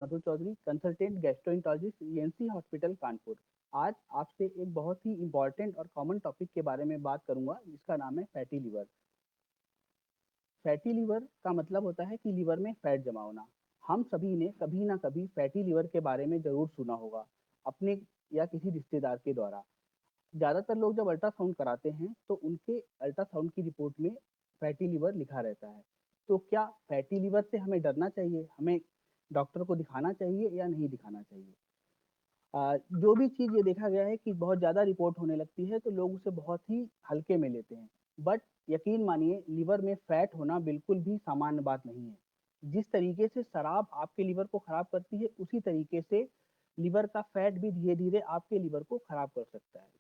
मधु Chaudhary, consultant gastroenterologist, ENC hospital Kanpur. आज आपसे एक बहुत ही इम्पोर्टेंट और कॉमन टॉपिक के बारे में बात करूंगा, जिसका नाम है फैटी लिवर। फैटी लिवर का मतलब होता है कि लिवर में फैट जमा होना। हम सभी ने कभी ना कभी फैटी लिवर के बारे में जरूर सुना होगा, अपने या किसी रिश्तेदार के द्वारा। ज़्यादातर लोग जब अल्ट्रासाउंड कराते हैं तो उनके अल्ट्रासाउंड की रिपोर्ट में फैटी लिवर लिखा रहता है। तो क्या फैटी लिवर से हमें डरना चाहिए, हमें डॉक्टर को दिखाना चाहिए या नहीं दिखाना चाहिए? जो भी चीज़ ये देखा गया है कि बहुत ज़्यादा रिपोर्ट होने लगती है तो लोग उसे बहुत ही हल्के में लेते हैं। बट यकीन मानिए, लिवर में फैट होना बिल्कुल भी सामान्य बात नहीं है। जिस तरीके से शराब आपके लिवर को खराब करती है, उसी तरीके से लिवर का फैट भी धीरे धीरे आपके लिवर को खराब कर सकता है।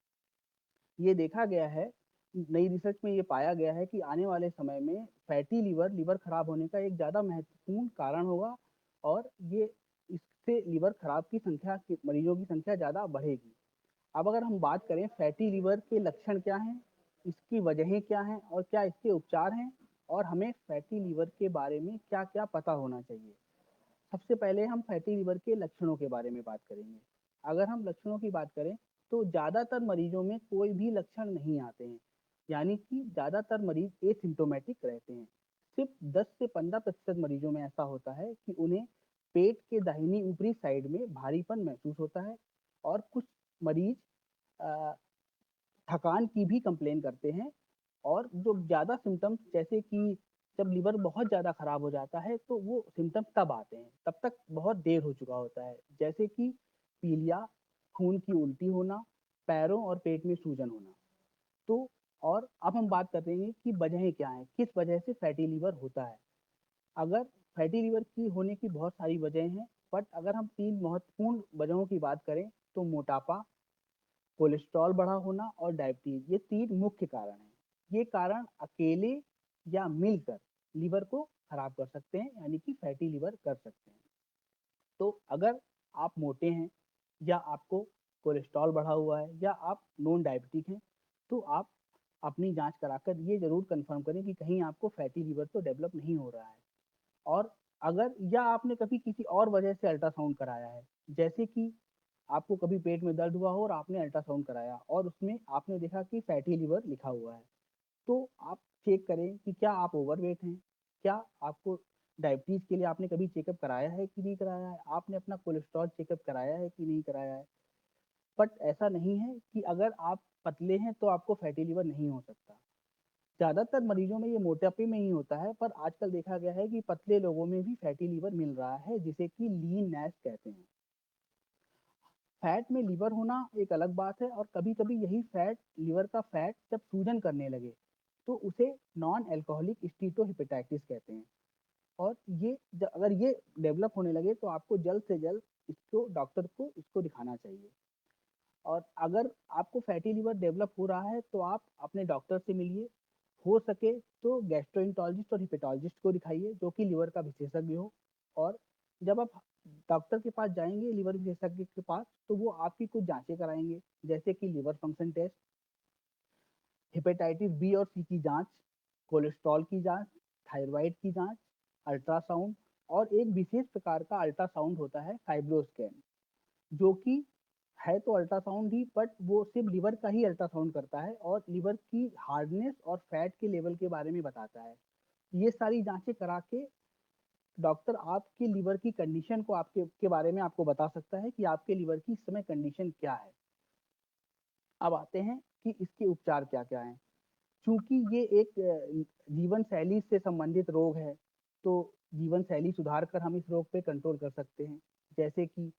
ये देखा गया है, नई रिसर्च में ये पाया गया है कि आने वाले समय में फैटी लिवर लिवर खराब होने का एक ज़्यादा महत्वपूर्ण कारण होगा, और ये इससे लिवर खराब की संख्या मरीजों की संख्या ज़्यादा बढ़ेगी। अब अगर हम बात करें फैटी लिवर के लक्षण क्या हैं, इसकी वजहें क्या हैं और क्या इसके उपचार हैं, और हमें फैटी लिवर के बारे में क्या क्या पता होना चाहिए। सबसे पहले हम फैटी लिवर के लक्षणों के बारे में बात करेंगे। अगर हम लक्षणों की बात करें तो ज़्यादातर मरीजों में कोई भी लक्षण नहीं आते हैं, यानी कि ज़्यादातर मरीज एसिम्टोमेटिक रहते हैं। सिर्फ 10 से 15% मरीजों में ऐसा होता है कि उन्हें पेट के दाहिनी ऊपरी साइड में भारीपन महसूस होता है, और कुछ मरीज अ, थकान की भी कंप्लेन करते हैं। और जो ज़्यादा सिम्टम्स, जैसे कि जब लिवर बहुत ज़्यादा खराब हो जाता है तो वो सिम्टम्स तब आते हैं, तब तक बहुत देर हो चुका होता है। जैसे कि पीलिया, खून की उल्टी होना, पैरों और पेट में सूजन होना। तो और अब हम बात करते हैं कि वजहें क्या हैं, किस वजह से फैटी लिवर होता है। अगर फैटी लिवर की होने की बहुत सारी वजहें हैं, बट अगर हम 3 महत्वपूर्ण वजहों की बात करें तो मोटापा, कोलेस्ट्रॉल बढ़ा होना और डायबिटीज, ये 3 मुख्य कारण हैं। ये कारण अकेले या मिलकर लिवर को खराब कर सकते हैं, यानी कि फैटी लिवर कर सकते हैं। तो अगर आप मोटे हैं, या आपको कोलेस्ट्रॉल बढ़ा हुआ है, या आप नॉन डायबिटिक हैं, तो आप अपनी जांच कराकर ये जरूर कंफर्म करें कि कहीं आपको फैटी लिवर तो डेवलप नहीं हो रहा है। और अगर या आपने कभी किसी और वजह से अल्ट्रासाउंड कराया है, जैसे कि आपको कभी पेट में दर्द हुआ हो और आपने अल्ट्रासाउंड कराया और उसमें आपने देखा कि फैटी लिवर लिखा हुआ है, तो आप चेक करें कि क्या आप ओवरवेट हैं, क्या आपको डायबिटीज के लिए आपने कभी चेकअप कराया है कि नहीं कराया है, आपने अपना कोलेस्ट्रॉल चेकअप कराया है कि नहीं कराया है। बट ऐसा नहीं है कि अगर आप पतले हैं तो आपको फैटी लिवर नहीं हो सकता। ज़्यादातर मरीजों में ये मोटापे में ही होता है, पर आजकल देखा गया है कि पतले लोगों में भी फैटी लिवर मिल रहा है, जिसे कि लीन नैश कहते हैं। फैट में लिवर होना एक अलग बात है, और कभी कभी यही फैट, लिवर का फैट जब सूजन करने लगे तो उसे नॉन अल्कोहलिक स्टीटोहेपेटाइटिस कहते हैं। और अगर ये डेवलप होने लगे तो आपको जल्द से जल्द इसको डॉक्टर को इसको दिखाना चाहिए। और अगर आपको फैटी लिवर डेवलप हो रहा है तो आप अपने डॉक्टर से मिलिए, हो सके तो गैस्ट्रोएंटरोलॉजिस्ट और हिपेटोलॉजिस्ट को दिखाइए जो कि लिवर का विशेषज्ञ हो। और जब आप डॉक्टर के पास जाएंगे, लिवर विशेषज्ञ के पास, तो वो आपकी कुछ जांचें कराएंगे, जैसे कि liver function test, hepatitis B और सी की जांच, कोलेस्ट्रॉल की जांच, थायराइड की जांच, अल्ट्रासाउंड, और एक विशेष प्रकार का अल्ट्रासाउंड होता है फाइब्रोस्कैन, जो कि है तो अल्ट्रासाउंड ही, बट वो सिर्फ लिवर का ही अल्ट्रासाउंड करता है और लिवर की हार्डनेस और फैट के लेवल के बारे में बताता है। ये सारी जांचें करा के डॉक्टर आपके लिवर की कंडीशन को आपके के बारे में आपको बता सकता है कि आपके लिवर की इस समय कंडीशन क्या है। अब आते हैं कि इसके उपचार क्या क्या हैं। चूंकि ये एक जीवन शैली से संबंधित रोग है, तो जीवन शैली सुधार कर हम इस रोग पे कंट्रोल कर सकते हैं। जैसे कि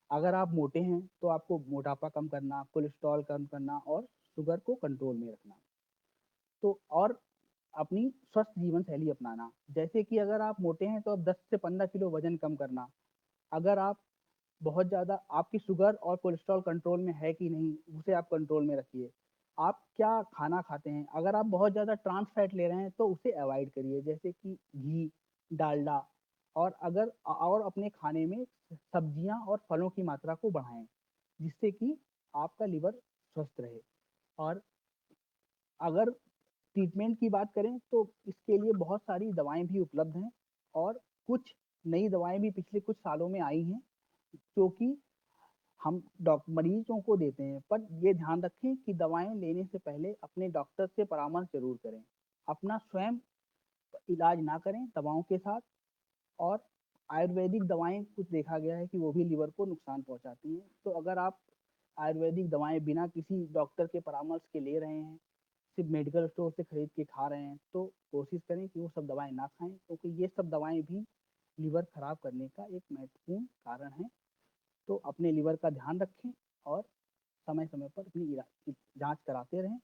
अगर आप मोटे हैं तो आपको मोटापा कम करना, कोलेस्ट्रॉल कम करना और शुगर को कंट्रोल में रखना। तो और अपनी स्वस्थ जीवन शैली अपनाना, जैसे कि अगर आप मोटे हैं तो आप 10 से 15 किलो वजन कम करना। अगर आप बहुत ज़्यादा, आपकी शुगर और कोलेस्ट्रॉल कंट्रोल में है कि नहीं, उसे आप कंट्रोल में रखिए। आप क्या खाना खाते हैं, अगर आप बहुत ज़्यादा ट्रांस फैट ले रहे हैं तो उसे अवॉइड करिए, जैसे कि घी, डालडा। और अपने खाने में सब्जियां और फलों की मात्रा को बढ़ाएं, जिससे कि आपका लिवर स्वस्थ रहे। और अगर ट्रीटमेंट की बात करें तो इसके लिए बहुत सारी दवाएं भी उपलब्ध हैं, और कुछ नई दवाएँ भी पिछले कुछ सालों में आई हैं, जो कि हम मरीजों को देते हैं, पर ये ध्यान रखें कि दवाएँ लेने से पहले अपने डॉक्टर से परामर्श ज़रूर करें। अपना स्वयं इलाज ना करें दवाओं के साथ, और आयुर्वेदिक दवाएँ कुछ देखा गया है कि वो भी लिवर को नुकसान पहुँचाती हैं। तो अगर आप आयुर्वेदिक दवाएँ बिना किसी डॉक्टर के परामर्श के ले रहे हैं, सिर्फ़ मेडिकल स्टोर से खरीद के खा रहे हैं, तो कोशिश करें कि वो सब दवाएँ ना खाएँ, क्योंकि ये सब दवाएँ भी लिवर खराब करने का एक महत्वपूर्ण कारण है। तो अपने लिवर का ध्यान रखें और समय-समय पर अपनी जाँच कराते रहें।